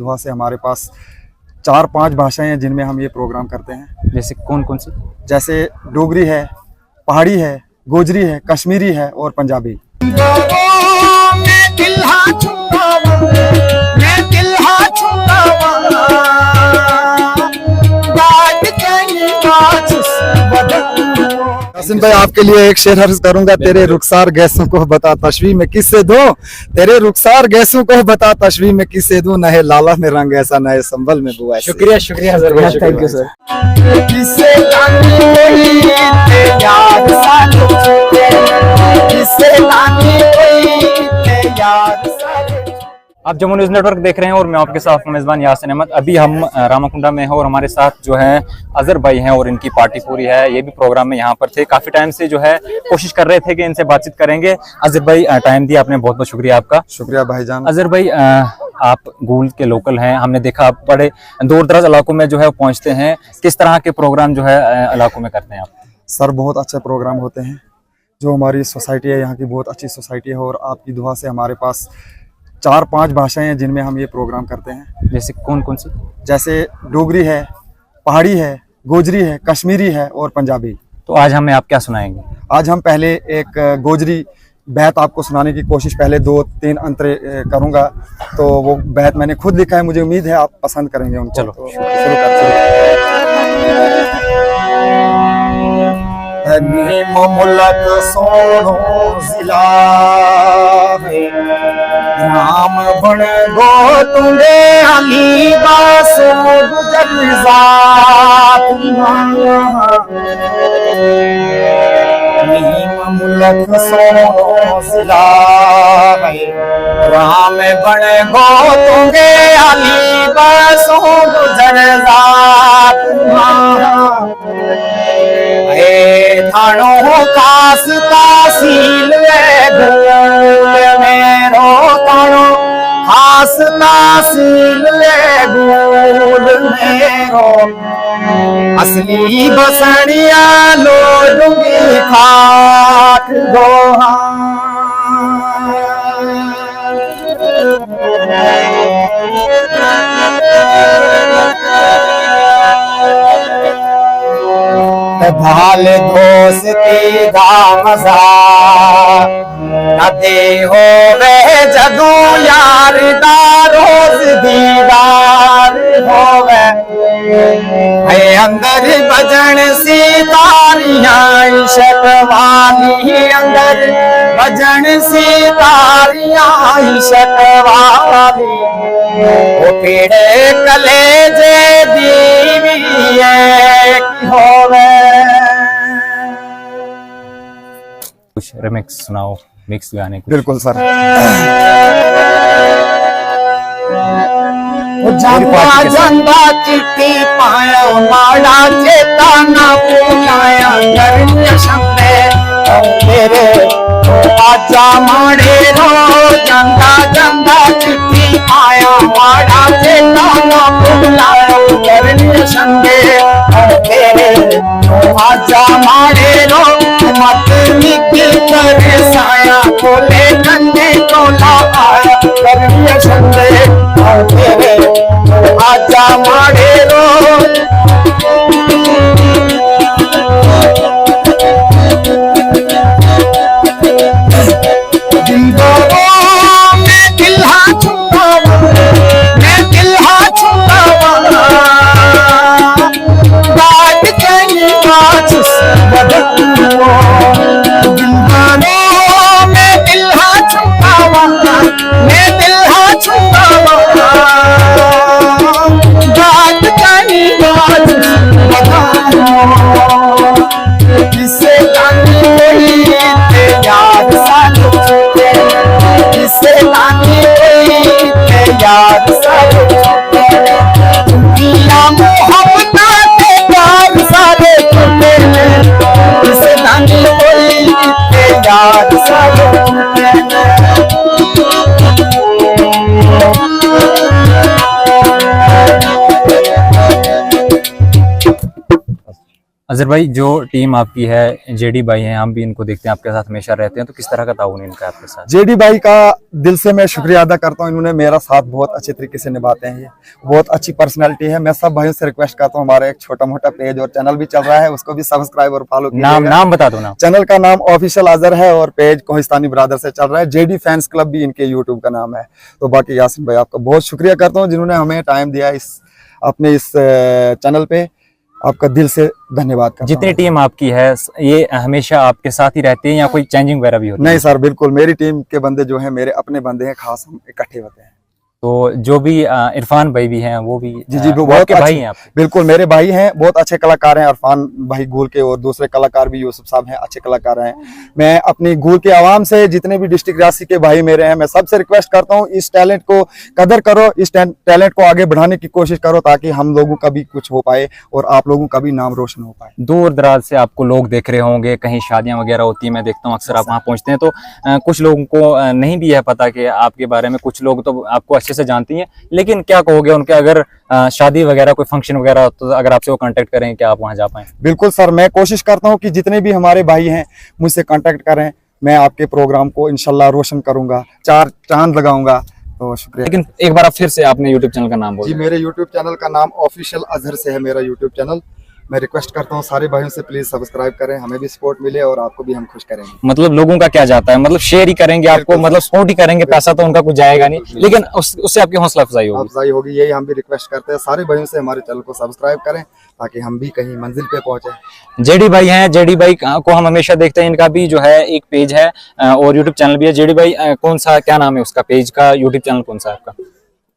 दुआ से हमारे पास 4-5 भाषाएं हैं जिनमें हम ये प्रोग्राम करते हैं। जैसे कौन कौन सी? जैसे डोगरी है, पहाड़ी है, गोजरी है, कश्मीरी है और पंजाबी। यासिन भाई आपके लिए एक शेर अर्ज करूंगा। तेरे रुखसार गैसों को बता तशवी में किससे दूं, तेरे रुखसार गैसों को बता तशवी में किससे दूं, नहे लाला में रंग ऐसा नए संभल में बुआ। शुक्रिया शुक्रिया अजहर भाई, थैंक यू सर। आप जम्मू न्यूज़ नेटवर्क देख रहे हैं और मैं आपके साथ मेज़बान यासिन अहमद। अभी हम रामाकुंडा में हैं और हमारे साथ जो है अजहर भाई हैं और इनकी पार्टी पूरी है। ये भी प्रोग्राम में यहाँ पर थे, काफ़ी टाइम से जो है कोशिश कर रहे थे कि इनसे बातचीत करेंगे। अजहर भाई टाइम दिया आपने, बहुत बहुत शुक्रिया आपका। शुक्रिया भाईजान। अजहर भाई आप गूल के लोकल हैं, हमने देखा आप बड़े दूर दराज इलाकों में जो है पहुँचते हैं, किस तरह के प्रोग्राम जो है इलाकों में करते हैं आप? सर बहुत अच्छे प्रोग्राम होते हैं। जो हमारी सोसाइटी है यहाँ की बहुत अच्छी सोसाइटी है और आपकी दुआ से हमारे पास 4-5 भाषाएं हैं जिनमें हम ये प्रोग्राम करते हैं। जैसे कौन कौन सी? जैसे डोगरी है, पहाड़ी है, गोजरी है, कश्मीरी है और पंजाबी। तो आज हमें आप क्या सुनाएंगे? आज हम पहले एक गोजरी बैत आपको सुनाने की कोशिश, पहले 2-3 अंतरे करूंगा। तो वो बैत मैंने खुद लिखा है, मुझे उम्मीद है आप पसंद करेंगे उनको। चलो तो शुरू करते मुलक सोनो जिला राम बण गो तुंडे अली बासो गुजर मुलक सोनो जिला राम बण गो तुंडे अली बासो गुजर थानो कास तासील मेरो थानो खास तासील गोल मेरो असली बसड़िया लो डूंगी खाक गोहा भाल दोस्ती दा मजा न दे हो वे जदू यार दा रोज दीदार होवे है अंदर बजन सी तारियां इश्क वाली अंदर बजन सी तारियां इश्क वाली ओ पीड़े कलेजे दीवी होवे। कुछ रिमिक्स सुनाओ, मिक्स गाने कुछ। बिल्कुल सर। जंदा चिट्ठी पाया माड़ा चेता ना पुलाया करनिया शंदे तेरे आजा माड़े रो जंदा जंदा चिट्ठी पाया माड़ा चेता ना पुलाया करनिया शंदे तेरे आजा माड़े रो मत निकल कर साया कोले नन्हे कोला आया करनिया शंदे तेरे आजा माड़े रो मैं अजहर भाई, जो टीम आपकी है, जेडी भाई हैं, हम भी इनको देखते हैं, आपके साथ हमेशा रहते हैं, तो किस तरह का ताउन है इनका आपके साथ? जेडी भाई का दिल से मैं शुक्रिया अदा करता हूँ, इन्होंने मेरा साथ बहुत अच्छे तरीके से निभाते हैं। ये बहुत अच्छी पर्सनालिटी है। मैं सब भाइयों से रिक्वेस्ट करता हूँ, हमारा एक छोटा मोटा पेज और चैनल भी चल रहा है, उसको भी सब्सक्राइब और फॉलो नाम बता दो ना। चैनल का नाम ऑफिशियल अजहर है और पेज कोहिस्तानी ब्रदर से चल रहा है। जेडी फैंस क्लब भी इनके यूट्यूब का नाम है। तो बाकी यासिन भाई, आपका बहुत शुक्रिया करता हूँ जिन्होंने हमें टाइम दिया अपने इस चैनल पे। आपका दिल से धन्यवाद करता हूं। जितनी टीम आपकी है, ये हमेशा आपके साथ ही रहती है या कोई चेंजिंग वगैरह भी होती है? नहीं सर, बिल्कुल मेरी टीम के बंदे जो हैं मेरे अपने बंदे हैं, खास हम इकट्ठे होते हैं। तो जो भी इरफान भाई भी हैं, वो भी जी वो वो बहुत आपके भाई अच्छे- हैं आपके? बिल्कुल मेरे भाई हैं, बहुत अच्छे कलाकार हैं। इरफान भाई गूल के और दूसरे कलाकार भी यूसुफ साहब हैं, अच्छे कलाकार हैं। मैं अपनी गूल के आवाम से, जितने भी डिस्ट्रिक्ट रियासी के भाई मेरे हैं, मैं सबसे रिक्वेस्ट करता हूँ, इस टैलेंट को कदर करो, इस टैलेंट को आगे बढ़ाने की कोशिश करो, ताकि हम लोगों का भी कुछ हो पाए और आप लोगों का भी नाम रोशन हो पाए। दूर दराज से आपको लोग देख रहे होंगे, कहीं शादियां वगैरह होती है, मैं देखता हूँ अक्सर आप वहाँ पहुँचते हैं, तो कुछ लोगों को नहीं भी है पता कि आपके बारे में, कुछ लोग तो आपको अच्छे से जानती हैं, लेकिन क्या कहोगे उनके, अगर शादी वगैरह कोई फंक्शन वगैरह हो, तो अगर आपसे वो कांटेक्ट करें, क्या आप वहाँ जा पाएं? बिल्कुल सर, मैं कोशिश करता हूँ कि जितने भी हमारे भाई हैं मुझसे कांटेक्ट करें, मैं आपके प्रोग्राम को इंशाल्लाह रोशन करूंगा, 4 चांद लगाऊंगा। तो शुक्रिया। लेकिन एक बार आप फिर से आपने यूट्यूब चैनल का नाम बोल जी, मेरे यूट्यूब चैनल का नाम ऑफिशियल अजहर से है, मेरा यूट्यूब चैनल। मैं रिक्वेस्ट करता हूँ सारे भाइयों से, प्लीज सब्सक्राइब करें, हमें भी सपोर्ट मिले और आपको भी हम खुश करेंगे। मतलब लोगों का क्या जाता है, मतलब शेयर ही करेंगे आपको, मतलब सपोर्ट ही करेंगे, पैसा तो उनका कुछ जाएगा नहीं, लेकिन उससे आपकी हौसला अफजाई होगी। अफजाई होगी, यही हम भी रिक्वेस्ट करते हैं सारे भाइयों से, हमारे चैनल को सब्सक्राइब करें ताकि हम भी कहीं मंजिल पे पहुंचे। जेडी भाई हैं, जेडी भाई को हम हमेशा देखते हैं, इनका भी जो है एक पेज है और यूट्यूब चैनल भी है। जेडी भाई कौन सा, क्या नाम है उसका पेज का, यूट्यूब चैनल कौन सा है आपका?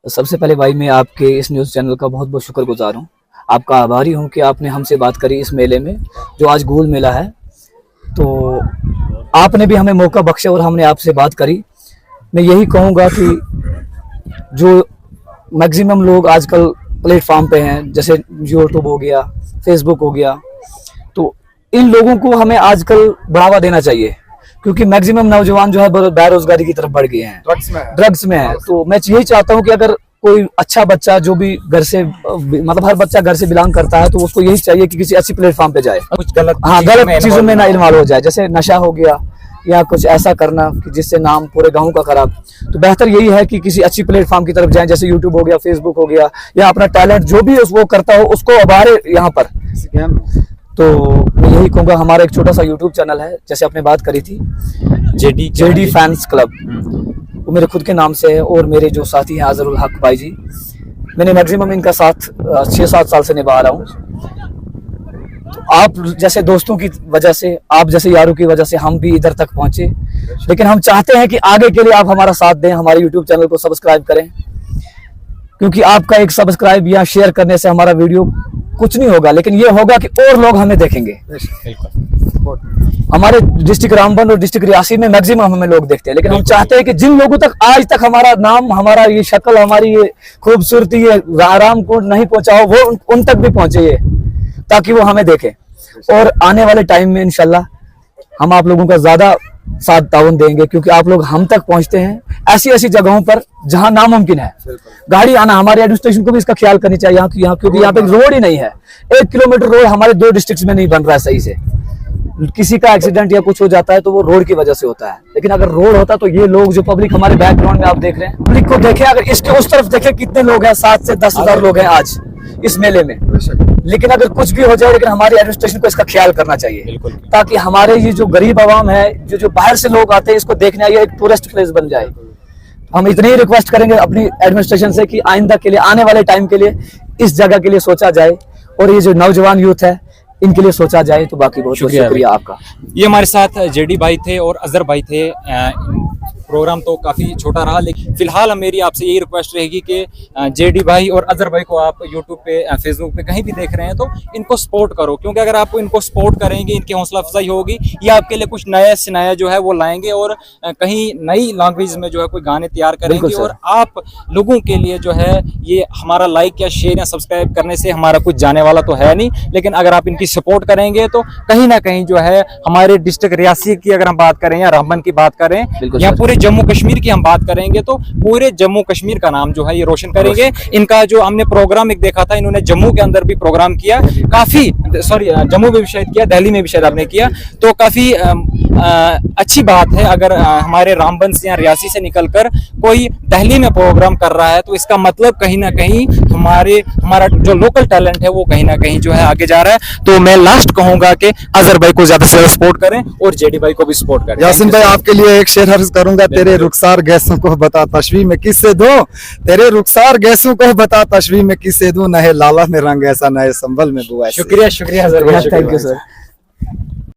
सबसे पहले भाई मैं आपके इस न्यूज़ चैनल का बहुत बहुत शुक्रगुजार हूँ, आपका आभारी हूँ कि आपने हमसे बात करी इस मेले में, जो आज गोल मेला है। तो आपने भी हमें मौका बख्शा और हमने आपसे बात करी। मैं यही कहूँगा कि जो मैक्सिमम लोग आजकल प्लेटफॉर्म पे हैं, जैसे यूट्यूब हो गया, फेसबुक हो गया, तो इन लोगों को हमें आजकल बढ़ावा देना चाहिए, क्योंकि मैक्सिमम नौजवान जो है बेरोजगारी की तरफ बढ़ गए हैं, ड्रग्स में है। तो मैं यही चाहता हूँ कि अगर कोई अच्छा बच्चा जो भी घर से, मतलब हर बच्चा घर से बिलोंग करता है, तो उसको यही चाहिए कि किसी अच्छी प्लेटफॉर्म पे जाए, कुछ गलत गलत चीजों में ना इन्वॉल्व हो जाए, जैसे नशा हो गया या कुछ ऐसा करना कि जिससे नाम पूरे गांव का खराब। तो बेहतर यही है कि किसी अच्छी प्लेटफॉर्म की तरफ जाएं, जैसे यूट्यूब हो गया, फेसबुक हो गया, या अपना टैलेंट जो भी वो करता हो उसको उभारे यहाँ पर। तो मैं यही कहूँगा, हमारा एक छोटा सा यूट्यूब चैनल है, जैसे आपने बात करी थी, जेडी फैंस क्लब, वो मेरे खुद के नाम से है, और मेरे जो साथी हैं अजहरुल हक भाई जी, मैंने मैक्सिमम इनका साथ 6-7 साल से निभा रहा हूँ। तो आप जैसे दोस्तों की वजह से, आप जैसे यारों की वजह से हम भी इधर तक पहुंचे, लेकिन हम चाहते हैं कि आगे के लिए आप हमारा साथ दें, हमारे यूट्यूब चैनल को सब्सक्राइब करें, क्योंकि आपका एक सब्सक्राइब या शेयर करने से हमारा वीडियो कुछ नहीं होगा, लेकिन ये होगा कि और लोग हमें देखेंगे। हमारे डिस्ट्रिक्ट रामबन और डिस्ट्रिक्ट रियासी में मैक्सिमम हमें लोग देखते हैं, लेकिन हम चाहते हैं कि जिन लोगों तक आज तक हमारा नाम, हमारा ये शक्ल, हमारी ये खूबसूरती, ये आराम को नहीं पहुंचा हो, वो उन तक भी पहुंचे, ये ताकि वो हमें देखें। और आने वाले टाइम में इंशाल्लाह हम आप लोगों का ज्यादा साथ ताउन देंगे, क्योंकि आप लोग हम तक पहुंचते हैं ऐसी ऐसी जगहों पर जहां नामुमकिन है गाड़ी आना। हमारे एडमिनिस्ट्रेशन को भी इसका ख्याल करनी चाहिए यहाँ क्योंकि यहाँ पे रोड ही नहीं है। 1 किलोमीटर रोड हमारे 2 डिस्ट्रिक्ट में नहीं बन रहा है सही से। किसी का एक्सीडेंट या कुछ हो जाता है तो वो रोड की वजह से होता है, लेकिन अगर रोड होता तो ये लोग जो पब्लिक हमारे बैकग्राउंड में आप देख रहे हैं, पब्लिक को देखें, अगर इसके उस तरफ देखें कितने लोग हैं, 7 से 10 हजार लोग हैं आज इस मेले में। लेकिन अगर कुछ भी हो जाए, लेकिन हमारी एडमिनिस्ट्रेशन को इसका ख्याल करना चाहिए, ताकि हमारे ये जो गरीब आवाम है, जो बाहर से लोग आते हैं, इसको देखने आइए, एक टूरिस्ट प्लेस बन जाए। हम इतने ही रिक्वेस्ट करेंगे अपनी एडमिनिस्ट्रेशन से कि आइंदा के लिए, आने वाले टाइम के लिए इस जगह के लिए सोचा जाए, और ये जो नौजवान यूथ है इनके लिए सोचा जाए। तो बाकी बहुत शुक्रिया आपका। ये हमारे साथ जेडी भाई थे और अजहर भाई थे। प्रोग्राम तो काफ़ी छोटा रहा, लेकिन फिलहाल मेरी आपसे यही रिक्वेस्ट रहेगी कि जेडी भाई और अजहर भाई को आप यूट्यूब पे, फेसबुक पे कहीं भी देख रहे हैं तो इनको सपोर्ट करो, क्योंकि अगर आप इनको सपोर्ट करेंगे, इनकी हौसला अफजाई होगी, ये आपके लिए कुछ नया से नया जो है वो लाएंगे और कहीं नई लैंग्वेज में जो है कोई गाने तैयार करेंगे। और आप लोगों के लिए जो है ये हमारा लाइक या शेयर या सब्सक्राइब करने से हमारा कुछ जाने वाला तो है नहीं, लेकिन अगर आप इनकी सपोर्ट करेंगे तो कहीं ना कहीं जो है हमारे डिस्ट्रिक्ट रियासी की अगर हम बात करें या रामबन की बात करें बिल्कुल या सर। पूरे जम्मू कश्मीर की हम बात करेंगे तो पूरे जम्मू कश्मीर का नाम जो है ये रोशन करेंगे। इनका जो हमने प्रोग्राम एक देखा था, इन्होंने जम्मू के अंदर भी प्रोग्राम किया, काफी सॉरी जम्मू में भी शायद किया, दिल्ली में भी शायद आपने किया, तो काफी अच्छी बात है। अगर हमारे रामबन से या रियासी से निकलकर कोई दिल्ली में प्रोग्राम कर रहा है तो इसका मतलब कहीं ना कहीं हमारा जो लोकल टैलेंट है वो कहीं ना कहीं जो है आगे जा रहा है। तो मैं लास्ट कहूंगा कि अजहर भाई को ज्यादा से ज्यादा सपोर्ट करें और जेडी भाई को भी सपोर्ट करें। यासिन भाई आपके लिए एक शेर अर्ज करूंगा, तेरे रुखसार गैसों को बता तशवी में किससे दूं, तेरे रुखसार गैसों को बता तशवी में किससे दूं, नहे लाला में रंग ऐसा नहे संभल में बुआ ऐसी। शुक्रिया शुक्रिया अजहर भाई, थैंक यू सर।